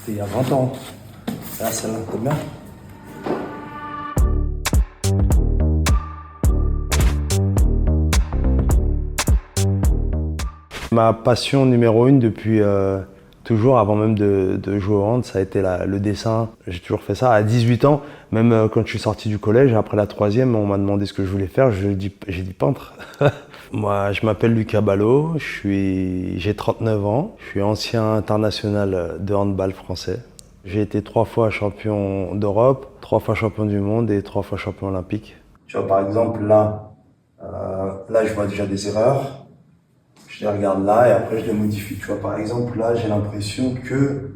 C'était il y a 20 ans. Là, celle-là, t'aimes bien? Ma passion numéro 1 depuis toujours, avant même de jouer au hand, ça a été le dessin. J'ai toujours fait ça. À 18 ans, même quand je suis sorti du collège, après la troisième, on m'a demandé ce que je voulais faire. J'ai dit peintre. Moi, je m'appelle Lucas Ballot, j'ai 39 ans. Je suis ancien international de handball français. J'ai été 3 fois champion d'Europe, 3 fois champion du monde et 3 fois champion olympique. Tu vois, par exemple, là, je vois déjà des erreurs. Je les regarde là et après je les modifie. Tu vois, par exemple, là, j'ai l'impression que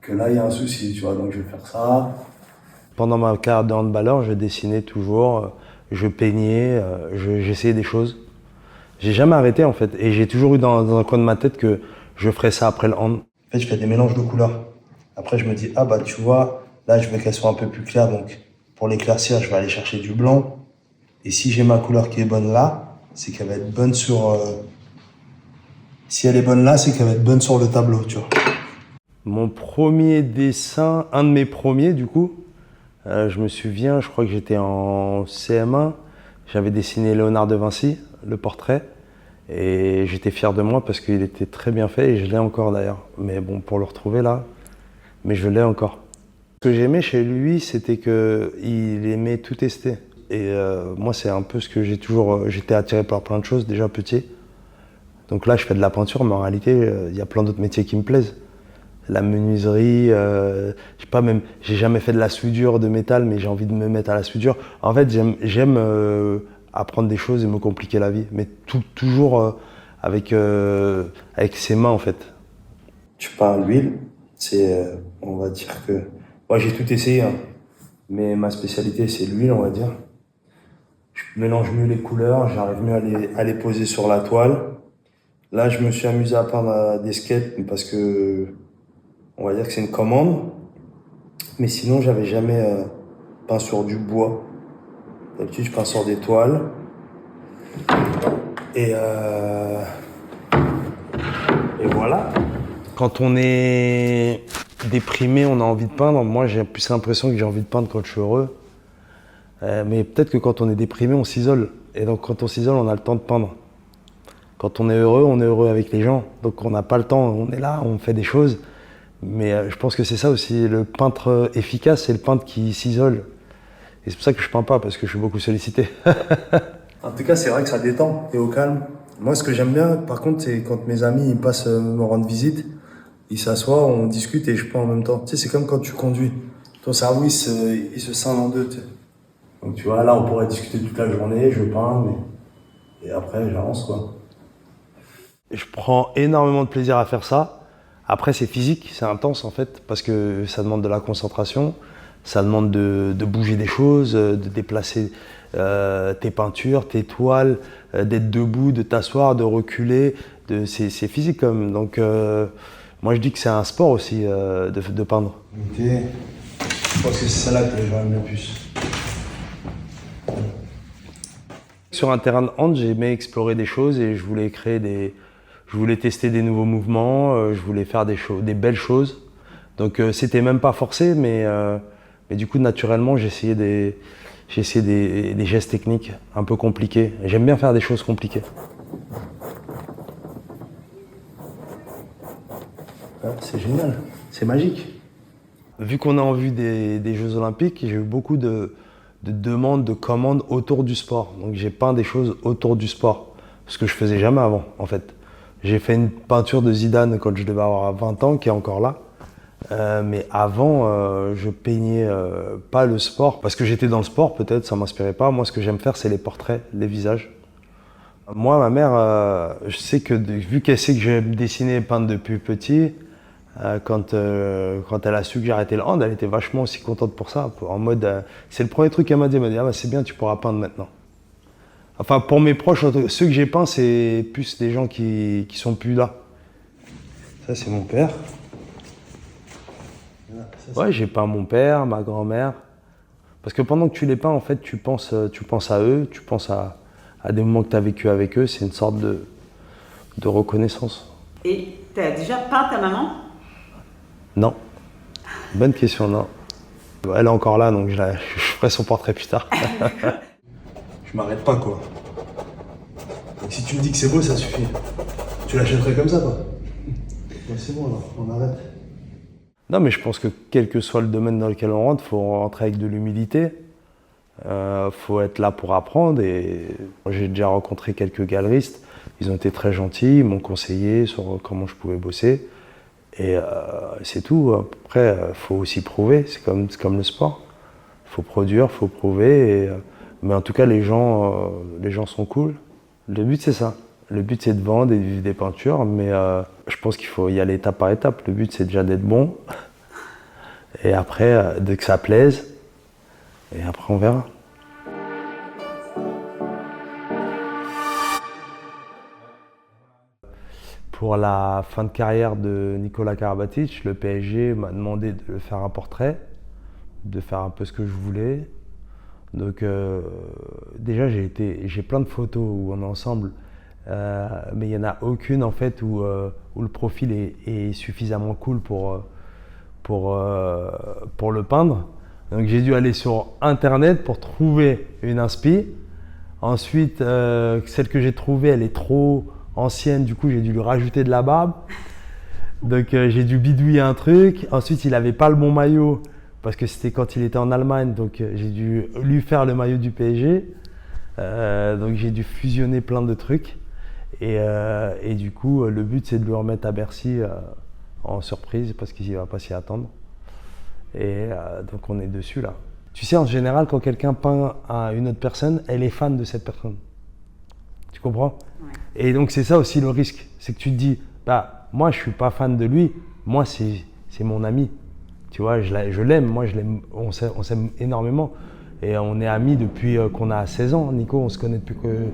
là, il y a un souci, tu vois, donc je vais faire ça. Pendant ma carrière de handballeur, je dessinais toujours, je peignais, j'essayais des choses. J'ai jamais arrêté en fait, et j'ai toujours eu dans un coin de ma tête que je ferais ça après le hand. En fait, je fais des mélanges de couleurs. Après, je me dis, ah bah tu vois, là, je veux qu'elle soit un peu plus claire, donc pour l'éclaircir, je vais aller chercher du blanc. Et si j'ai ma couleur qui est bonne là, c'est qu'elle va être bonne sur... Si elle est bonne là, c'est qu'elle va être bonne sur le tableau, tu vois. Mon premier dessin, un de mes premiers du coup, je me souviens, je crois que j'étais en CM1, j'avais dessiné Léonard de Vinci, le portrait, et j'étais fier de moi parce qu'il était très bien fait, et je l'ai encore d'ailleurs. Mais bon, pour le retrouver là, mais je l'ai encore. Ce que j'aimais chez lui, c'était qu'il aimait tout tester. Et moi, c'est un peu ce que j'ai toujours... J'étais attiré par plein de choses, déjà petit. Donc là, je fais de la peinture, mais en réalité, il y a plein d'autres métiers qui me plaisent. La menuiserie, je sais pas, même, j'ai jamais fait de la soudure de métal, mais j'ai envie de me mettre à la soudure. En fait, j'aime apprendre des choses et me compliquer la vie, mais toujours avec ses mains, en fait. Tu peins à l'huile, on va dire que... Moi, j'ai tout essayé, hein, mais ma spécialité, c'est l'huile, on va dire. Je mélange mieux les couleurs, j'arrive mieux à les poser sur la toile. Là, je me suis amusé à peindre des skates parce que, on va dire que c'est une commande. Mais sinon, j'avais jamais peint sur du bois. D'habitude, je peins sur des toiles. Et voilà. Quand on est déprimé, on a envie de peindre. Moi, j'ai plus l'impression que j'ai envie de peindre quand je suis heureux. Mais peut-être que quand on est déprimé, on s'isole. Et donc, quand on s'isole, on a le temps de peindre. Quand on est heureux avec les gens. Donc, on n'a pas le temps. On est là, on fait des choses. Mais je pense que c'est ça aussi, le peintre efficace, c'est le peintre qui s'isole. Et c'est pour ça que je peins pas, parce que je suis beaucoup sollicité. En tout cas, c'est vrai que ça détend, et au calme. Moi, ce que j'aime bien, par contre, c'est quand mes amis ils passent me rendre visite, ils s'assoient, on discute et je peins en même temps. Tu sais, c'est comme quand tu conduis. Ton cerveau, il se scinde en deux, tu sais. Donc tu vois, là, on pourrait discuter toute la journée, je peins, et après, j'avance, quoi. Je prends énormément de plaisir à faire ça. Après, c'est physique, c'est intense en fait, parce que ça demande de la concentration, ça demande de bouger des choses, de déplacer tes peintures, tes toiles, d'être debout, de t'asseoir, de reculer. C'est physique quand même. Donc, moi je dis que c'est un sport aussi de peindre. Ok. Je pense que c'est celle-là que les gens aiment le plus. Sur un terrain de hand, j'ai aimé explorer des choses et je voulais tester des nouveaux mouvements, je voulais faire des belles choses. Donc c'était même pas forcé, mais du coup naturellement j'ai essayé des gestes techniques un peu compliqués. J'aime bien faire des choses compliquées. Ah, c'est génial, c'est magique. Vu qu'on est en vue des Jeux Olympiques, j'ai eu beaucoup de demandes, de commandes autour du sport. Donc j'ai peint des choses autour du sport, ce que je faisais jamais avant en fait. J'ai fait une peinture de Zidane quand je devais avoir 20 ans, qui est encore là. Mais avant, je peignais pas le sport, parce que j'étais dans le sport peut-être, ça m'inspirait pas. Moi, ce que j'aime faire, c'est les portraits, les visages. Moi, ma mère, je sais que vu qu'elle sait que j'aime dessiner et peindre depuis petit, quand elle a su que j'arrêtais le hand, elle était vachement aussi contente pour ça. En mode, c'est le premier truc qu'elle m'a dit. Elle m'a dit, ah bah c'est bien, tu pourras peindre maintenant. Enfin, pour mes proches, ceux que j'ai peints, c'est plus des gens qui sont plus là. Ça, c'est mon père. Ouais, j'ai peint mon père, ma grand-mère. Parce que pendant que tu les peins, en fait, tu penses à eux, tu penses à des moments que tu as vécu avec eux. C'est une sorte de reconnaissance. Et tu as déjà peint ta maman? Non. Bonne question, non. Elle est encore là, donc je ferai son portrait plus tard. Je m'arrête pas, quoi. Donc si tu me dis que c'est beau, ça suffit. Tu l'achèterais comme ça, quoi. C'est bon, alors, on arrête. Non, mais je pense que quel que soit le domaine dans lequel on rentre, il faut rentrer avec de l'humilité. Faut être là pour apprendre. Et j'ai déjà rencontré quelques galeristes. Ils ont été très gentils, ils m'ont conseillé sur comment je pouvais bosser. Et c'est tout. Après, il faut aussi prouver. C'est comme le sport. Il faut produire, il faut prouver. Mais en tout cas, les gens sont cool. Le but, c'est ça. Le but, c'est de vendre et de vivre des peintures. Mais je pense qu'il faut y aller étape par étape. Le but, c'est déjà d'être bon. Et après, dès que ça plaise. Et après, on verra. Pour la fin de carrière de Nikola Karabatic, le PSG m'a demandé de faire un portrait, de faire un peu ce que je voulais. Donc déjà j'ai plein de photos où on est ensemble, mais il n'y en a aucune en fait où le profil est suffisamment cool pour le peindre. Donc j'ai dû aller sur internet pour trouver une inspi. Ensuite, celle que j'ai trouvée, elle est trop ancienne, du coup j'ai dû lui rajouter de la barbe. Donc j'ai dû bidouiller un truc. Ensuite, il n'avait pas le bon maillot parce que c'était quand il était en Allemagne, donc j'ai dû lui faire le maillot du PSG. Donc j'ai dû fusionner plein de trucs. Et du coup, le but c'est de le remettre à Bercy en surprise parce qu'il ne va pas s'y attendre. Et donc on est dessus là. Tu sais, en général, quand quelqu'un peint à une autre personne, elle est fan de cette personne. Tu comprends? Ouais. Et donc c'est ça aussi le risque, c'est que tu te dis, bah moi je suis pas fan de lui, moi c'est mon ami. Tu vois, je l'aime, moi je l'aime, on s'aime énormément. Et on est amis depuis qu'on a 16 ans. Nico, on se connaît depuis que...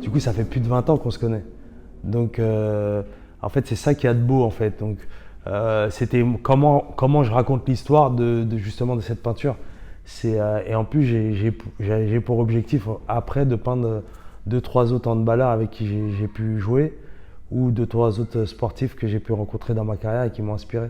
Du coup, ça fait plus de 20 ans qu'on se connaît. Donc en fait, c'est ça qui a de beau en fait. Donc c'était comment je raconte l'histoire justement de cette peinture. Et en plus, j'ai pour objectif après de peindre 2-3 autres handballeurs avec qui j'ai pu jouer ou 2-3 autres sportifs que j'ai pu rencontrer dans ma carrière et qui m'ont inspiré.